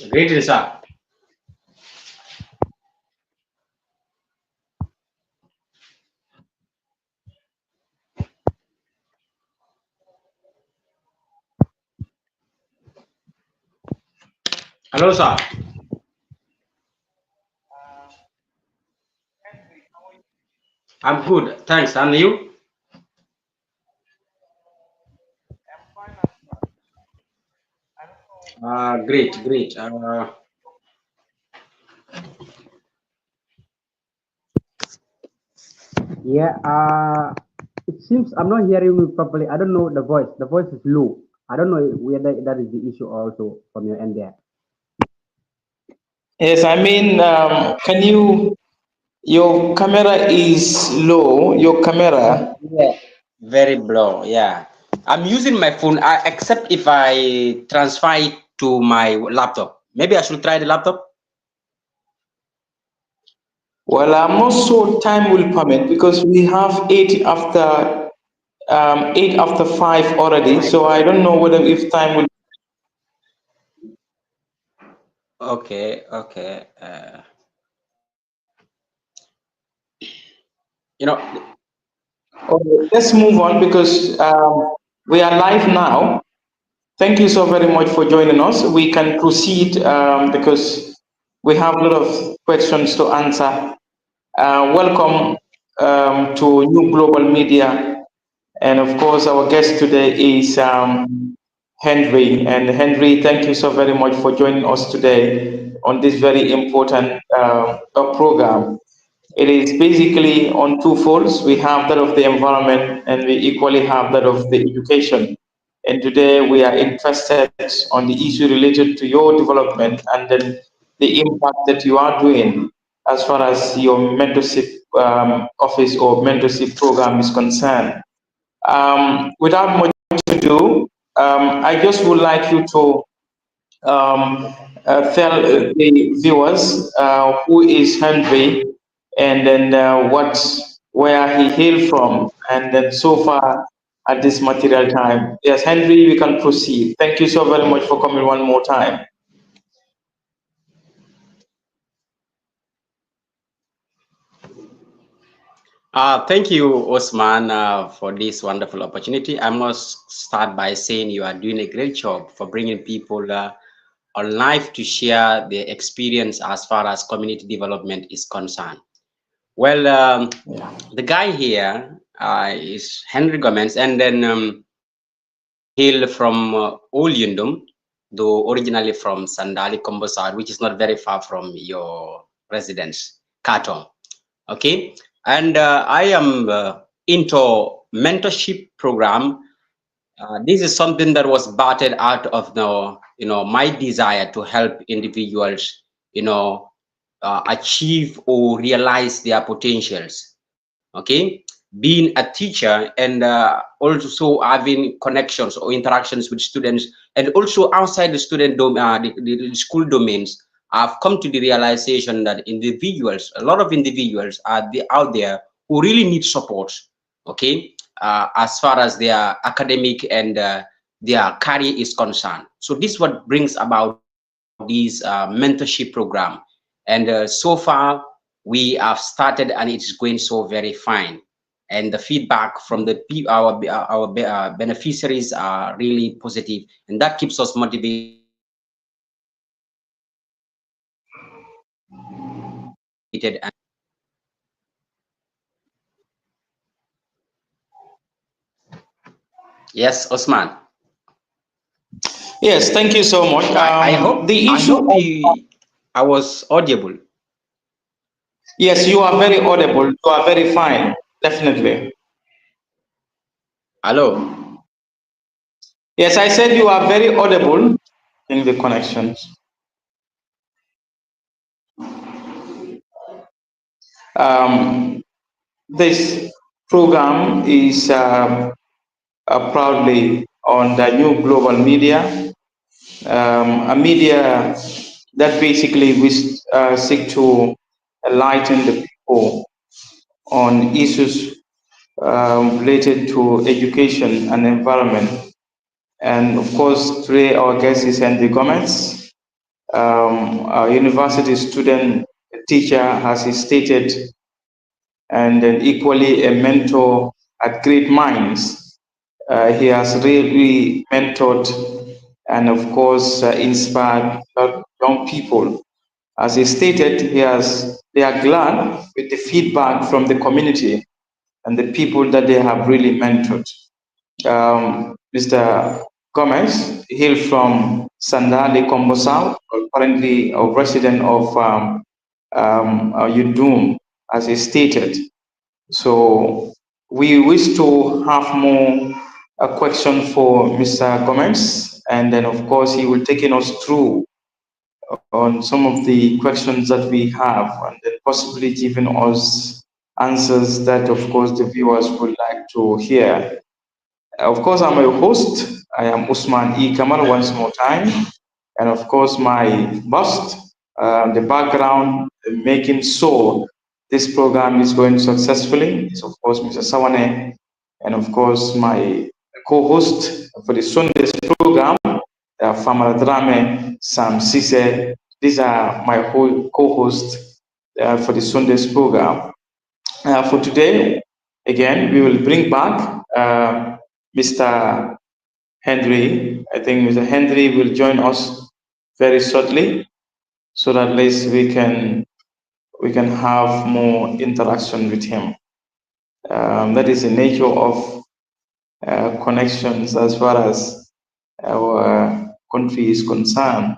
Greetings, sir. Hello, sir. I'm good, thanks. And you? Great, great. Yeah, it seems I'm not hearing you properly. I don't know the voice. The voice is low. I don't know whether that is the issue also from your end there. Yes, I mean, can you, your camera is low, your camera. Yeah. Very blow. Yeah. I'm using my phone, except if I transfer it to my laptop. Maybe I should try the laptop. Well, I'm not sure time will permit because we have 8 after 5 already. So I don't know whether if time will. Okay, okay. You know, Okay, let's move on because we are live now. Thank you so very much for joining us. We can proceed because we have a lot of questions to answer. Welcome to New Global Media. And of course, our guest today is Henry. And Henry, thank you so very much for joining us today on this very important program. It is basically on two folds. We have that of the environment and we equally have that of the education. And today we are interested on the issue related to your development and then the impact that you are doing as far as your mentorship office or mentorship program is concerned. Without much ado, I just would like you to tell the viewers who is Henry and then where he hailed from, and then so far at this material time. Yes, Henry, we can proceed. Thank you so very much for coming one more time. thank you, Osman, for this wonderful opportunity. I must start by saying you are doing a great job for bringing people on live to share their experience as far as community development is concerned. Well, the guy here is Henry Gomez, and then hail from Olyundum, though originally from Sandali, Kombosar, which is not very far from your residence, Katong. Okay, and I am into mentorship program. This is something that was batted out of my desire to help individuals, achieve or realize their potentials. Okay, being a teacher and also having connections or interactions with students, and also outside the the school domains, I've come to the realization that a lot of individuals are out there who really need support. Okay, as far as their academic and their career is concerned. So this what brings about this mentorship program, and so far we have started and it's going so very fine, and the feedback from our beneficiaries are really positive, and that keeps us motivated. And yes, Osman, Yes, thank you so much. I hope The I issue hope of, I was audible. yes, you are very audible. You are very fine. Definitely. Hello. Yes, I said you are very audible in the connections. Um, this program is proudly on the new global media, a media that basically we seek to enlighten the people on issues related to education and environment. And of course, today our guest is Henry Gomez. a university student, a teacher, as he stated, and then equally a mentor at great minds. He has really mentored and, of course, inspired young people. As he stated, they are glad with the feedback from the community and the people that they have really mentored. Mr. Gomez, hail from Sandali, Combo South, currently a resident of Yundum, as he stated. So we wish to have more a question for Mr. Gomez, and then of course he will take us through on some of the questions that we have, and then possibly giving us answers that of course the viewers would like to hear. Of course, I'm a host. I am Usman E. Kamal once more time. And of course, my boss, the background, making sure this program is going successfully is, of course, Mr. Sawane. And of course, my co-host for the Sunday's program, Famara Drame, Sam Sise. These are my co-hosts for the Sunday's program. For today, again, we will bring back Mr. Henry. I think Mr. Henry will join us very shortly, so that at least we can have more interaction with him. That is the nature of connections as far as our country is concerned.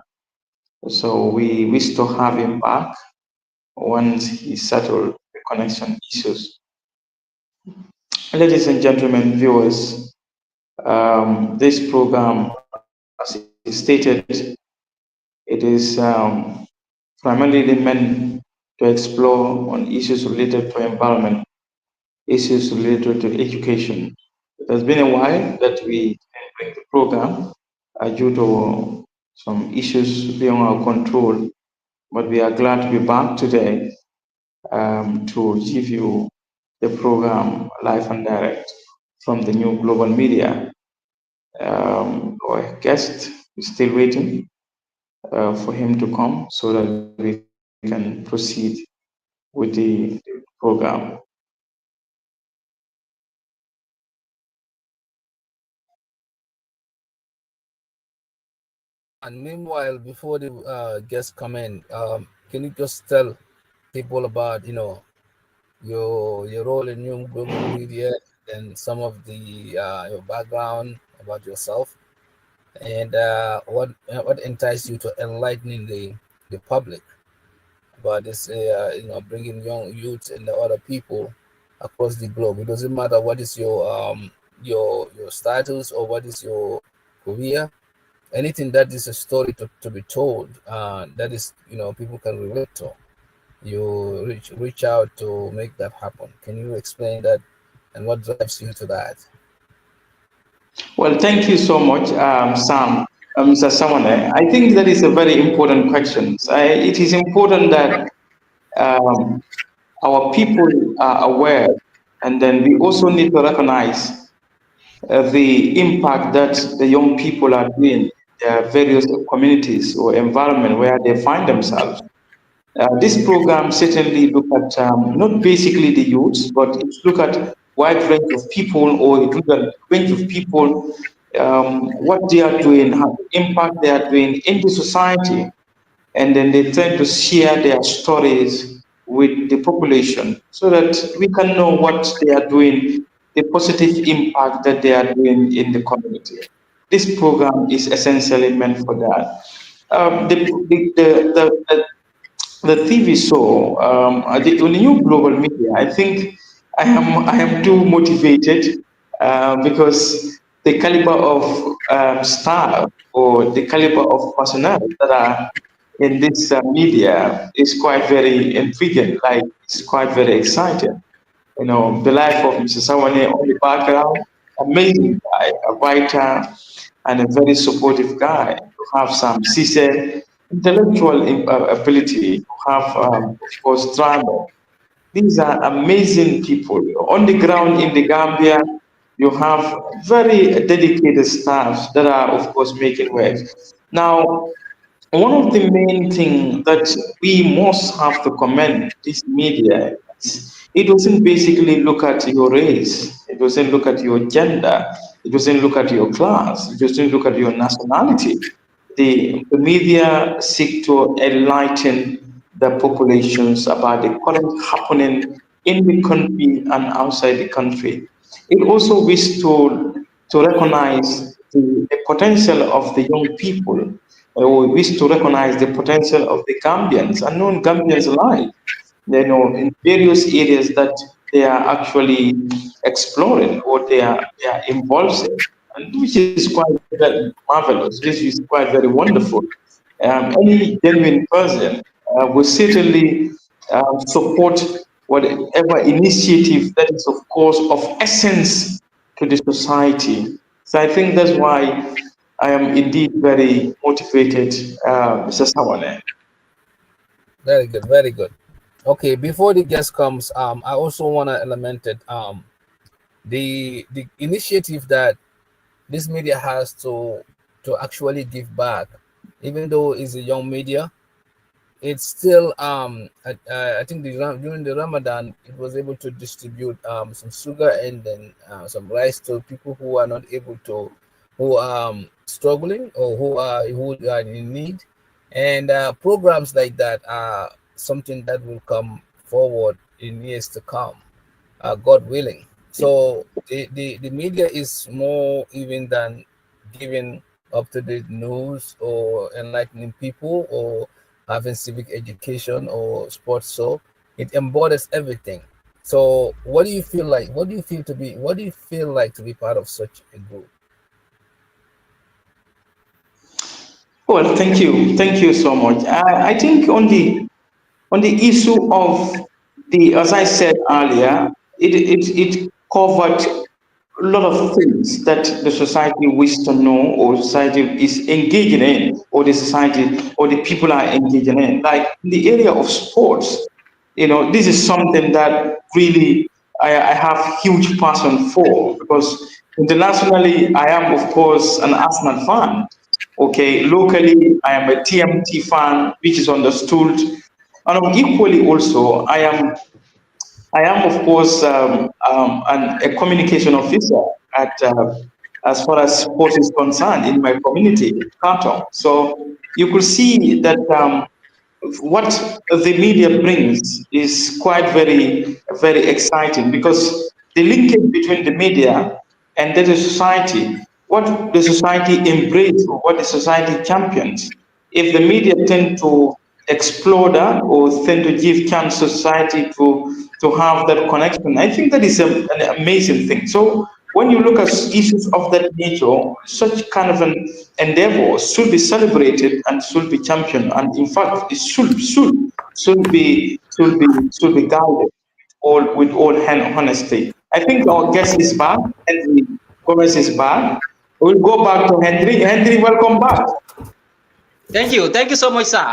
So we wish to have him back once he settled the connection issues. Ladies and gentlemen, viewers, this program, as it stated, it is primarily meant to explore on issues related to environment, issues related to education. It has been a while that we didn't bring the program due to some issues beyond our control, but we are glad to be back today to give you the program live and direct from the new global media. Our guest is still waiting for him to come so that we can proceed with the program. And meanwhile, before the guests come in, can you just tell people about your role in new global media and some of the your background about yourself and what enticed you to enlightening the public about this bringing young youth and the other people across the globe. It doesn't matter what is your status or what is your career, anything that is a story to be told, that is people can relate to, you reach out to make that happen. Can you explain that and what drives you to that? Well, thank you so much, Sam. Mr. Samane. I think that is a very important question. It is important that um, our people are aware, and then we also need to recognize the impact that the young people are doing in their various communities or environment where they find themselves. This program certainly look at not basically the youths, but it look at wide range of people, or it look at range of people, what they are doing, how the impact they are doing in the society, and then they tend to share their stories with the population so that we can know what they are doing, the positive impact that they are doing in the community. This program is essentially meant for that. The TV show, on the new global media, I think I am too motivated because the caliber of staff or the caliber of personnel that are in this media is quite very intriguing. Like it's quite very exciting. The life of Mr. Sawane on the background, amazing guy, a writer, and a very supportive guy. To have some CC intellectual ability, to have, of course, drama. These are amazing people. On the ground in the Gambia, you have very dedicated staff that are, of course, making waves. Now, one of the main things that we most have to commend this media is it doesn't basically look at your race, it doesn't look at your gender, it doesn't look at your class, it doesn't look at your nationality. The media seek to enlighten the populations about the current happening in the country and outside the country. It also wishes to recognize the potential of the young people. We wish to recognize the potential of the Gambians and non-Gambians alike, in various areas that they are actually exploring or they are involved in, and which is quite very marvelous, which is quite very wonderful. Any genuine person will certainly support whatever initiative that is, of course, of essence to the society. So I think that's why I am indeed very motivated, Mr. Sawane. Very good, very good. Okay, before the guest comes, I also want to element it, the initiative that this media has to actually give back, even though it's a young media. It's still I think during the Ramadan it was able to distribute some sugar and then some rice to people who are not able to, who are struggling or who are in need, and programs like that are something that will come forward in years to come, God willing. So the media is more even than giving up to date news or enlightening people or having civic education or sports. So it embodies everything. So what do you feel like? What do you feel like to be part of such a group? Well, thank you so much. I think on the issue of the, as I said earlier, it covered a lot of things that the society wishes to know or society is engaging in or the society or the people are engaging in. Like in the area of sports, this is something that really I have huge passion for because internationally I am of course an Arsenal fan. Okay, locally I am a TMT fan, which is understood, and equally also I am, of course, a communication officer at, as far as sport is concerned in my community, Carton. So you could see that what the media brings is quite very exciting because the linkage between the media and then the society, what the society embraces or what the society champions. If the media tend to explore that or tend to give chance to society to have that connection, I think that is an amazing thing. So when you look at issues of that nature, such kind of an endeavor should be celebrated and should be championed, and in fact, it should be guided all with all honesty. I think our guest is back, Henry Gomez is back. We'll go back to Henry. Henry, welcome back. Thank you so much, sir.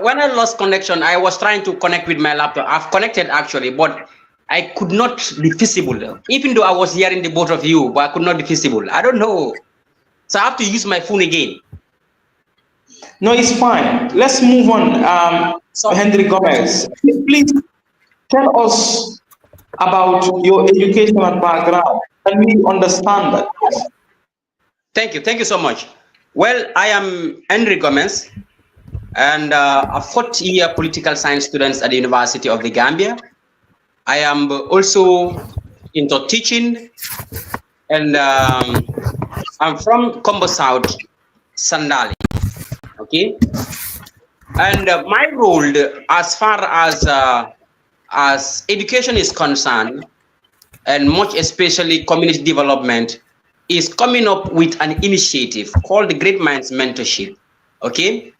When I lost connection, I was trying to connect with my laptop. I've connected actually, but I could not be visible. Even though I was hearing the both of you, but I could not be visible. I don't know. So I have to use my phone again. No, it's fine. Let's move on. Henry Gomez, please tell us about your educational background. Can we understand that? Thank you so much. Well, I am Henry Gomez, and a fourth year political science student at the University of the Gambia. I am also into teaching, and I'm from Combo South, Sandali. Okay, and my role, as far as education is concerned, and much especially community development, is coming up with an initiative called the Great Minds Mentorship. Okay,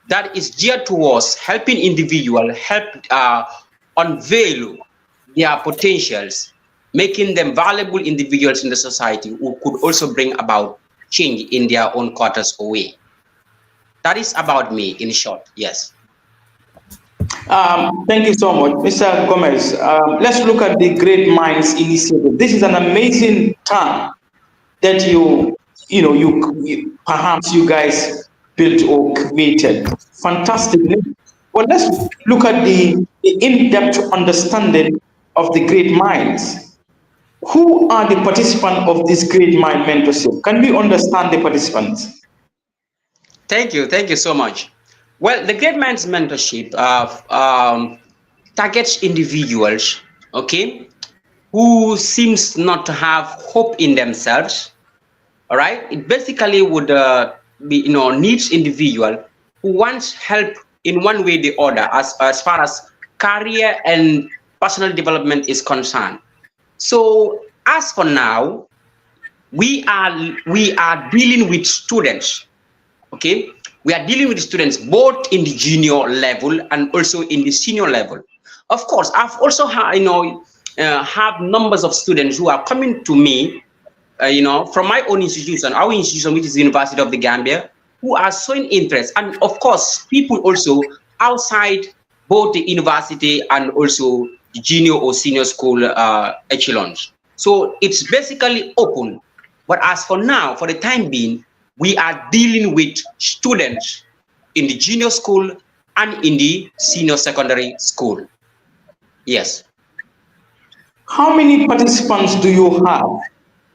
that is geared towards helping individuals unveil their potentials, making them valuable individuals in the society who could also bring about change in their own quarters or way. That is about me in short. Yes. Thank you so much, Mr. Gomez. Let's look at the Great Minds Initiative. This is an amazing term that you perhaps you guys built or created. Fantastic. Well, let's look at the in-depth understanding of the great minds. Who are the participants of this great mind mentorship? Can we understand the participants? Thank you so much. Well, the Great Minds Mentorship targets individuals, okay, who seems not to have hope in themselves. All right, it basically would be, needs individual who wants help in one way or the other as far as career and personal development is concerned. So as for now, we are dealing with students. Okay, we are dealing with students both in the junior level and also in the senior level. Of course, I've also have numbers of students who are coming to me, from my own institution, our institution, which is the University of the Gambia, who are showing interest, and of course people also outside both the university and also the junior or senior school echelons. So it's basically open. But as for now, for the time being, we are dealing with students in the junior school and in the senior secondary school. Yes. How many participants do you have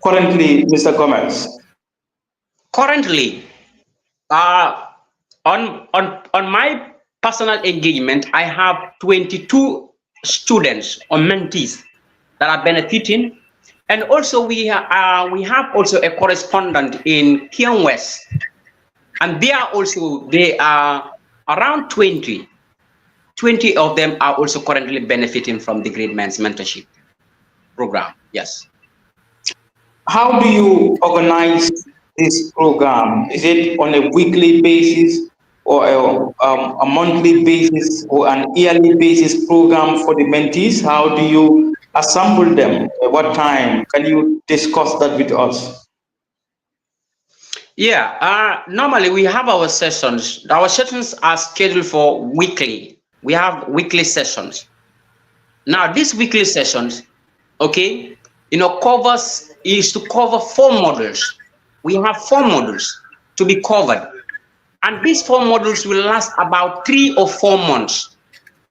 currently, Mr. Gomez? Currently, on my personal engagement, I have 22 students or mentees that are benefiting, and also we have also a correspondent in Kion West, and they are around 20 of them are also currently benefiting from the Great Man's Mentorship program. Yes. How do you organize this program? Is it on a weekly basis or a monthly basis or an yearly basis program for the mentees? How do you assemble them? At what time? Can you discuss that with us? Yeah, normally we have our sessions. Our sessions are scheduled for weekly. We have weekly sessions. Now, these weekly sessions, okay, is to cover 4 modules. We have 4 modules to be covered, and these 4 modules will last about 3 or 4 months.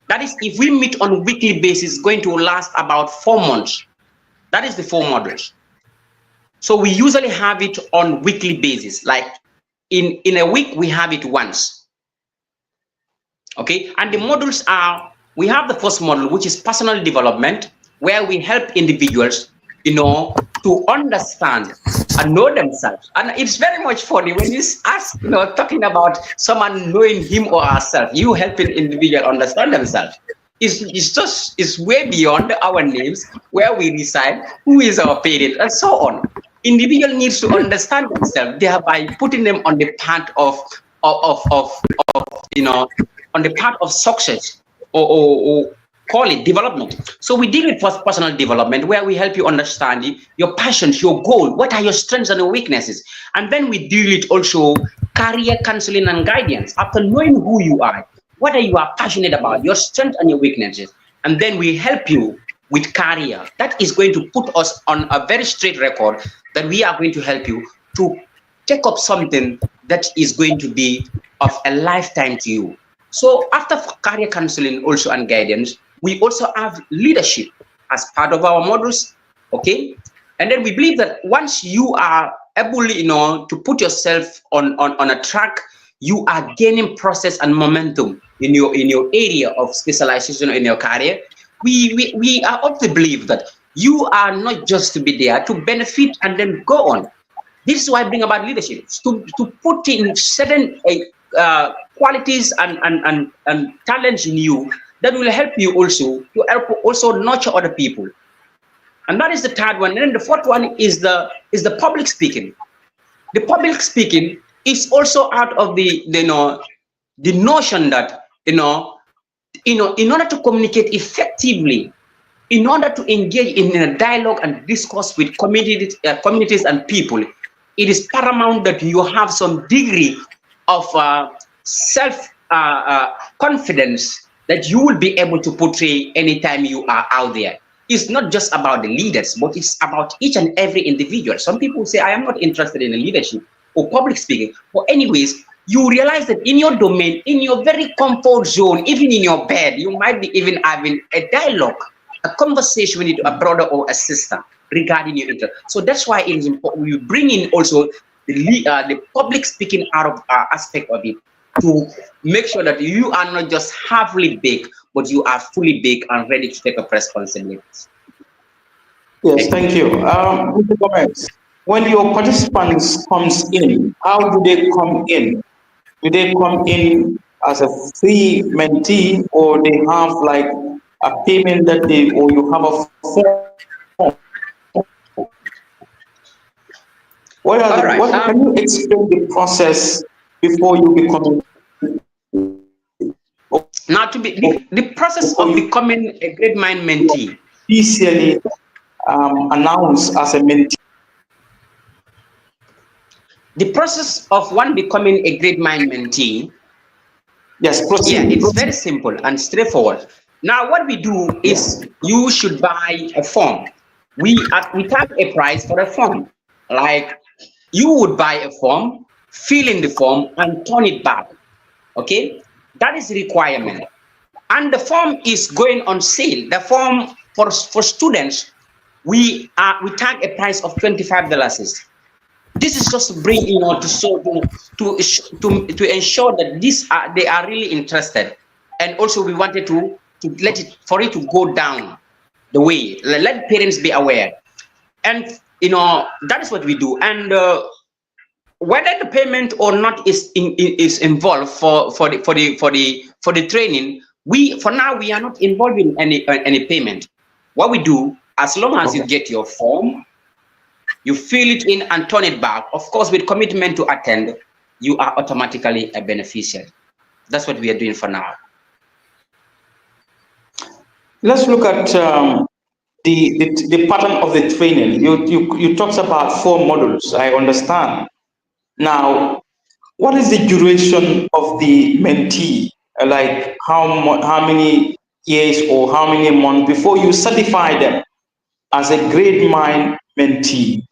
That is, if we meet on weekly basis, it's going to last about 4 months. That is the 4 modules. So we usually have it on weekly basis, like in a week we have it once. Okay, and the modules are, we have the first module, which is personal development, where we help individuals, to understand and know themselves. And it's very much funny when you ask, talking about someone knowing him or herself, you helping individual understand themselves. It's way beyond our names, where we reside, who is our parent, and so on. Individual needs to understand themselves, thereby putting them on the path of on the path of success, or call it development. So we deal with personal development, where we help you understand your passions, your goal, what are your strengths and your weaknesses. And then we deal with also career counseling and guidance. After knowing who you are, what are you passionate about, your strengths and your weaknesses. And then we help you with career. That is going to put us on a very straight record that we are going to help you to take up something that is going to be of a lifetime to you. So after career counseling also and guidance, we also have leadership as part of our modules, okay? And then we believe that once you are able, to put yourself on a track, you are gaining process and momentum in your area of specialization in your career. We are of the belief that you are not just to be there to benefit and then go on. This is why I bring about leadership, to put in certain qualities and talents in you that will help you also to help also nurture other people. And that is the third one. And then the fourth one is the public speaking. The public speaking is also out of the notion that in order to communicate effectively, in order to engage in a dialogue and discourse with communities and people, it is paramount that you have some degree of self confidence that you will be able to portray anytime you are out there. It's not just about the leaders, but it's about each and every individual. Some people say, I am not interested in leadership or public speaking. But anyways, you realize that in your domain, in your very comfort zone, even in your bed, you might be even having a dialogue, a conversation with a brother or a sister regarding your interest. So that's why it is important you bring in also the public speaking out of aspect of it, to make sure that you are not just halfly baked, but you are fully baked and ready to take up responsibilities. Yes, thank you. Mr. Gomez, when your participants comes in, how do they come in? Do they come in as a free mentee, or they have like a payment that they, or you have a form? All right. What can you explain the process before you become Now, to be the process of becoming a great mind mentee. officially announced as a mentee? The process of one becoming a great mind mentee, Yes, yeah, proceed. it's very simple and straightforward. Now, what we do is you should buy a form. We tag a price for a form. Like you would buy a form, fill in the form, and turn it back. Okay, that is the requirement. And the form is going on sale. The form for students, we tag a price of $25. This is just to bring to ensure that they are really interested, and also we wanted to let it for it to go down the way, let parents be aware, and that is what we do. And whether the payment or not is involved for the training, for now we are not involved in any payment. What we do, as long as you get your form, you fill it in and turn it back, of course with commitment to attend, you are automatically a beneficiary. That's what we are doing for now. Let's look at the pattern of the training. You talked about 4 modules, I understand. Now, what is the duration of the mentee? Like how many years or how many months before you certify them as a great mind mentee?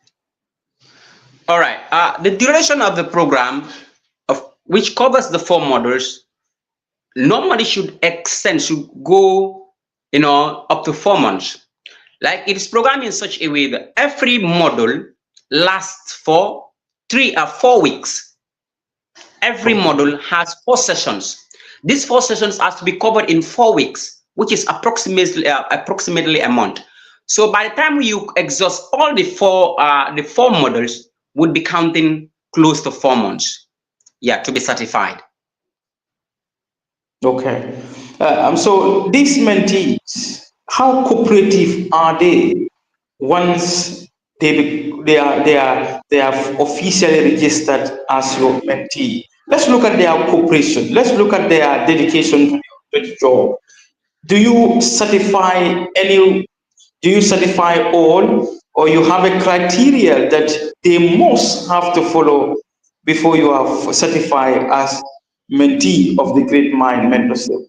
All right. The duration of the program, which covers the 4 modules, normally should go, up to 4 months. Like it is programmed in such a way that every module lasts for 3 or 4 weeks. Every module has 4 sessions. These 4 sessions have to be covered in 4 weeks, which is approximately a month. So by the time you exhaust all the four modules, would be counting close to 4 months, yeah, to be certified. Okay. So these mentees, how cooperative are they once they are officially registered as your mentee? Let's look at their cooperation. Let's look at their dedication to the job. Do you certify all, or you have a criteria that they must have to follow before you are certified as mentee of the Great Mind Mentorship?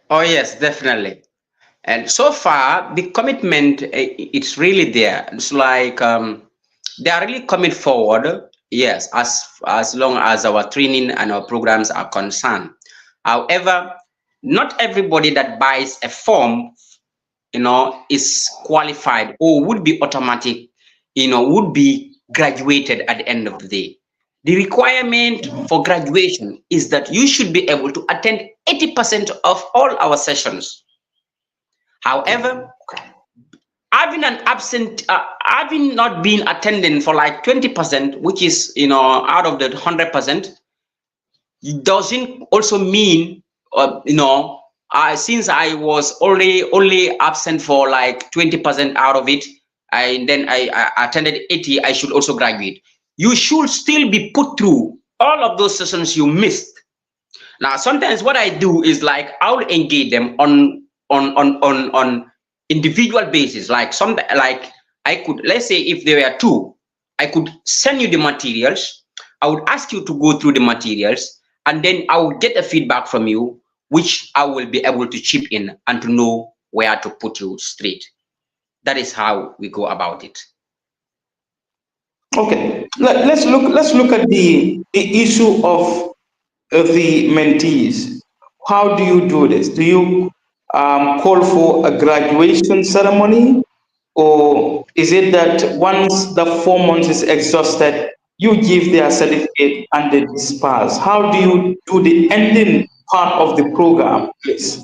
Oh yes, definitely. And so far, the commitment, it's really there. It's like they are really coming forward. Yes, as long as our training and our programs are concerned. However, not everybody that buys a form, is qualified or would be automatic, would be graduated at the end of the day. The requirement for graduation is that you should be able to attend 80% of all our sessions. However, having not been attending for like 20%, which is, out of the 100%, it doesn't also mean, since I was only absent for like 20% out of it, I attended 80, I should also graduate. You should still be put through all of those sessions you missed. Now, sometimes what I do is like I'll engage them on individual basis. Like I could, let's say if there were 2, I could send you the materials. I would ask you to go through the materials, and then I will get a feedback from you, which I will be able to chip in and to know where to put you straight. That is how we go about it. Okay. let's look at the issue of the mentees. How do you do this? Do you call for a graduation ceremony, or is it that once the 4 months is exhausted, you give their certificate and they disperse? How do you do the ending part of the program, please?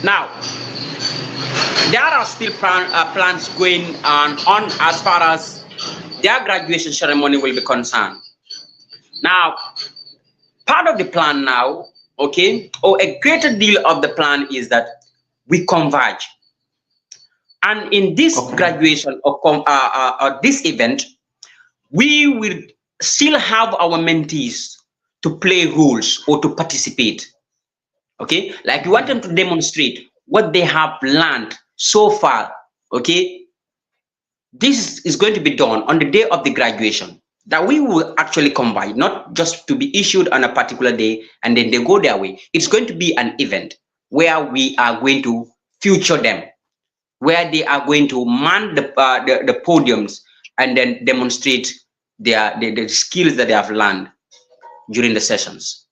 Now, there are still plans going on as far as their graduation ceremony will be concerned. Now, part of the plan now, okay, or a greater deal of the plan is that we converge. And in this graduation or this event, we will still have our mentees to play roles or to participate. Okay, like we want them to demonstrate what they have learned so far. Okay, this is going to be done on the day of the graduation, that we will actually combine, not just to be issued on a particular day and then they go their way. It's going to be an event where we are going to future them, where they are going to man the podiums and then demonstrate the skills that they have learned during the sessions.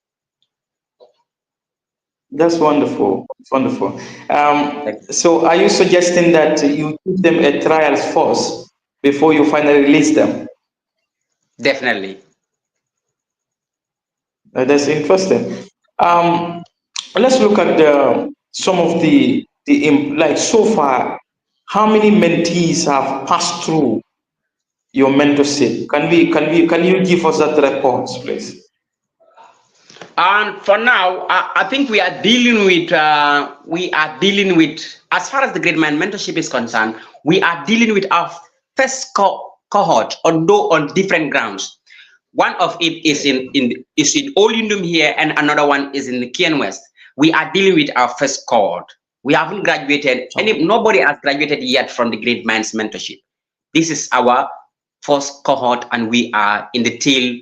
That's wonderful. It's wonderful. So, are you suggesting that you give them a trial first before you finally release them? Definitely. That's interesting. Let's look at some of like so far. How many mentees have passed through your mentorship? Can you give us that report, please? And for now, I think we are dealing with as far as the Great Mind Mentorship is concerned, we are dealing with our first cohort, although on different grounds. One of it is in Olindum here, and another one is in the Kian West. We are dealing with our first cohort. We haven't graduated. Nobody has graduated yet from the Great Minds Mentorship. This is our first cohort, and we are in the tail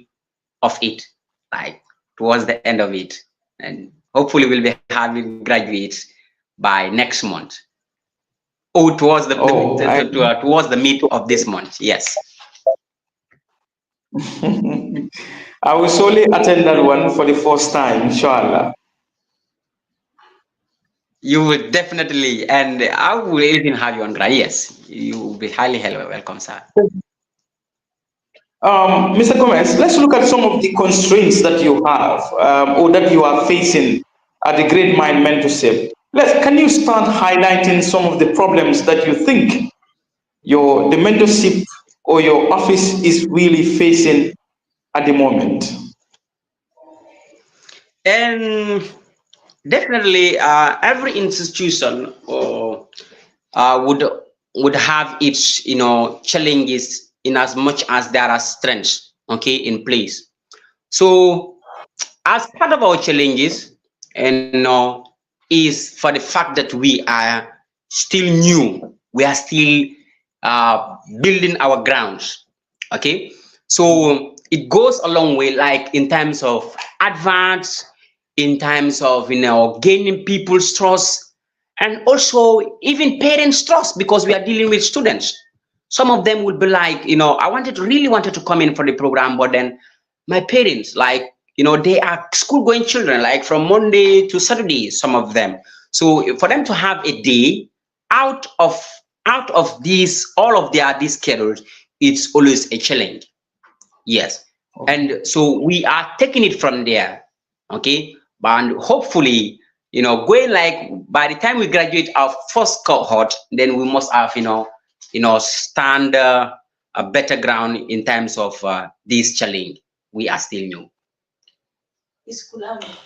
of it, like towards the end of it, and hopefully we'll be having graduates by next month, or towards the towards the mid of this month. Yes. I will solely attend that one for the first time, inshallah. You would definitely, and I will even have you on. Yes, you will be highly welcome, sir. Mr. Gomez, let's look at some of the constraints that you have or that you are facing at the Great Mind Mentorship. Can you start highlighting some of the problems that you think the mentorship or your office is really facing at the moment? And definitely, every institution would have its challenges in as much as there are strengths, okay, in place. So as part of our challenges, and is for the fact that we are still new, we are still building our grounds. Okay, so it goes a long way, like in terms of advance, in terms of gaining people's trust, and also even parents' trust, because we are dealing with students. Some of them would be like, I really wanted to come in for the program, but then my parents, like, they are school going children, like from Monday to Saturday, some of them. So for them to have a day out of these, all of these schedules, it's always a challenge. Yes. And so we are taking it from there. Okay. And hopefully, going like by the time we graduate our first cohort, then we must have, stand a better ground in terms of this challenge. We are still new.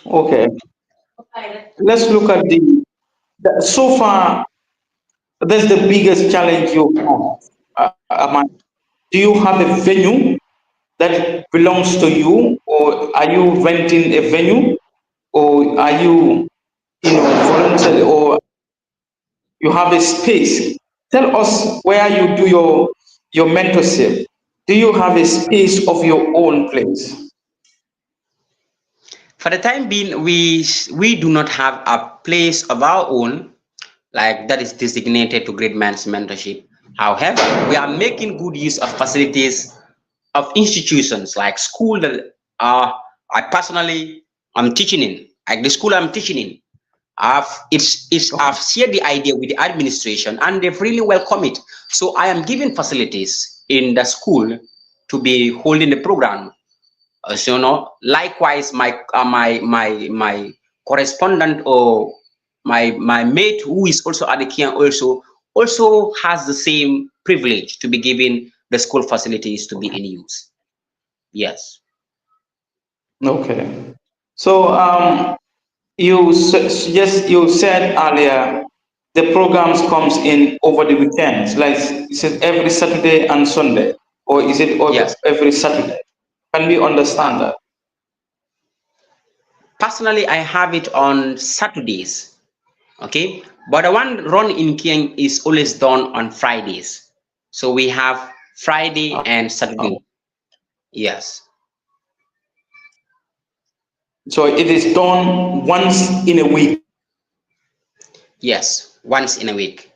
Okay. Let's look at so far. That's the biggest challenge you have. Do you have a venue that belongs to you, or are you renting a venue, or are you, volunteer, or you have a space? Tell us where you do your mentorship. Do you have a space of your own place? For the time being, we do not have a place of our own, like that is designated to Great Man's Mentorship. However, we are making good use of facilities of institutions like school that I personally am teaching in, like the school I'm teaching in. I've shared the idea with the administration and they've really welcomed it. So I am giving facilities in the school to be holding the program. So likewise, my correspondent or my mate who is also at the Kia also has the same privilege to be given the school facilities to be in use. Yes. Okay. So yes, you said earlier the programs comes in over the weekends. Like, is it every Saturday and Sunday, or is it Yes. every Saturday? Can we understand that? Personally, I have it on Saturdays. Okay, but the one run in Kieng is always done on Fridays. So we have Friday and Oh, Saturday. Yes. so it is done once in a week. Yes, once in a week.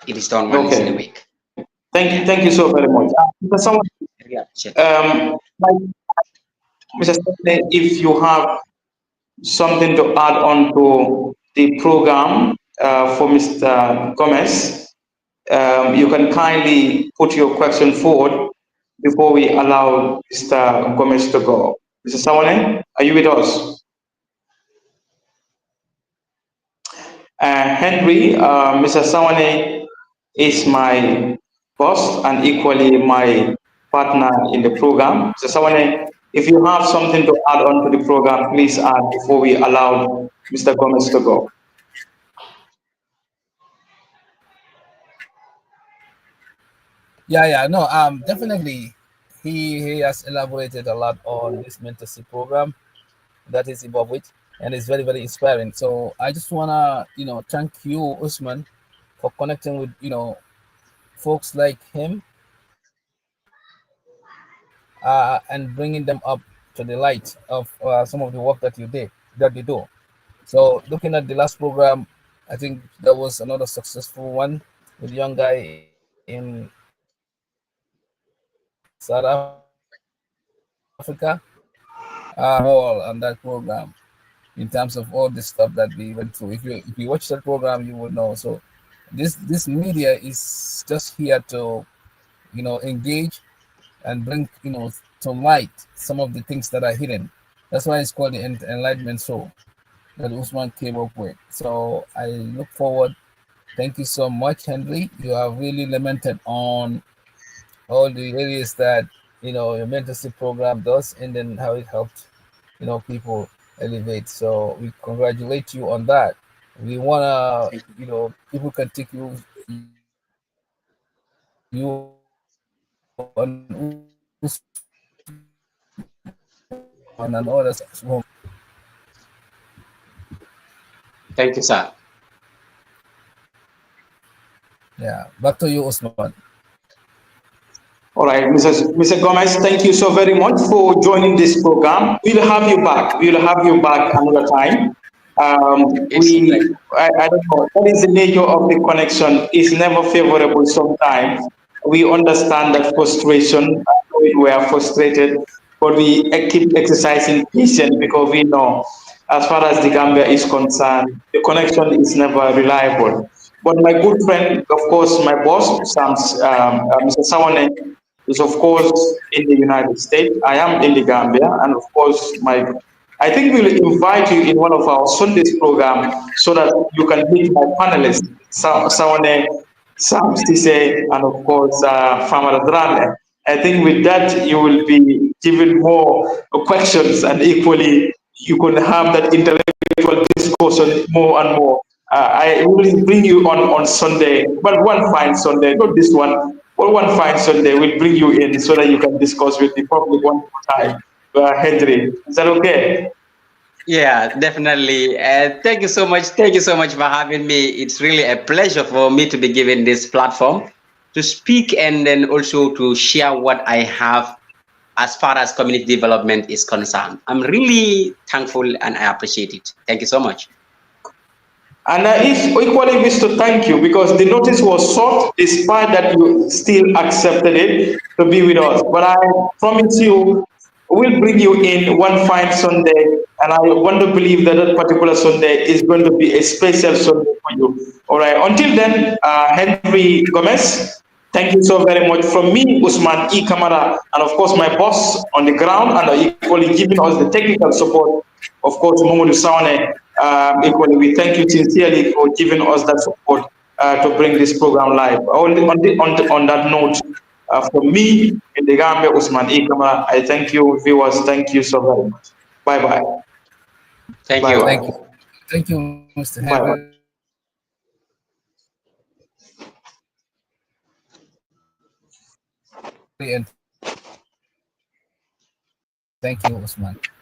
It is done once in a Okay. week. Yeah. Thank you so very much. Mr. Someone, Yeah. Sure. like, Mr. Stanley, if you have something to add on to the program for Mr. Gomez, you can kindly put your question forward before we allow Mr. Gomez to go. Mr. Sawane, are you with us? Henry, Mr. Sawane is my boss and equally my partner in the program. Mr. Sawane, if you have something to add on to the program, please add before we allow Mr. Gomez to go. Yeah, no, definitely. He has elaborated a lot on this mentorship program that is involved with, and it's very very inspiring. So I just wanna thank you, Usman, for connecting with folks like him, and bringing them up to the light of some of the work that they do. So looking at the last program, I think that was another successful one with a young guy in South Africa. All on that program in terms of all the stuff that we went through. If you watch that program, you would know. So this media is just here to engage and bring to light some of the things that are hidden. That's why it's called the Enlightenment Show that Usman came up with. So I look forward. Thank you so much, Henry. You have really lamented on all the areas that your mentorship program does, and then how it helped people elevate. So we congratulate you on that. We wanna Thank you. people can take you and Usman and others home. Thank you, sir. Yeah, back to you, Usman. All right, Mr. Gomez, thank you so very much for joining this program. We'll have you back. We'll have you back another time. It's a pleasure. I don't know, what is the nature of the connection is never favorable sometimes. We understand that frustration, we are frustrated, but we keep exercising patience because we know as far as the Gambia is concerned, the connection is never reliable. But my good friend, of course, my boss, Mr. Sawane, is of course in the United States. I am in the Gambia, and of course, I think we'll invite you in one of our Sundays program so that you can meet my panelists, Sawane, Sam Stise, and of course, Famara Drane. I think with that, you will be given more questions, and equally, you can have that intellectual discussion more and more. I will bring you on Sunday, but one fine Sunday, not this one, but one fine Sunday, we'll bring you in so that you can discuss with the public one more time. Henry, is that okay? Yeah, definitely. Thank you so much. Thank you so much for having me. It's really a pleasure for me to be given this platform to speak and then also to share what I have as far as community development is concerned. I'm really thankful and I appreciate it. Thank you so much. And it's equally wish to thank you because the notice was short, despite that you still accepted it to be with us. But I promise you, we'll bring you in one fine Sunday, and I want to believe that that particular Sunday is going to be a special Sunday for you. All right. Until then, Henry Gomez, thank you so very much from me, Usman E. Kamara, and of course my boss on the ground, and equally giving us the technical support. Of course, Momodu Sawane, equally, we thank you sincerely for giving us that support to bring this program live. On that note, from me in the Gambia, Usman Ikama, I thank you, viewers. Thank you so very much. Bye bye. Thank Bye you. bye. Thank you. Thank you, Mr. Bye bye. Henry, and thank you, Usman.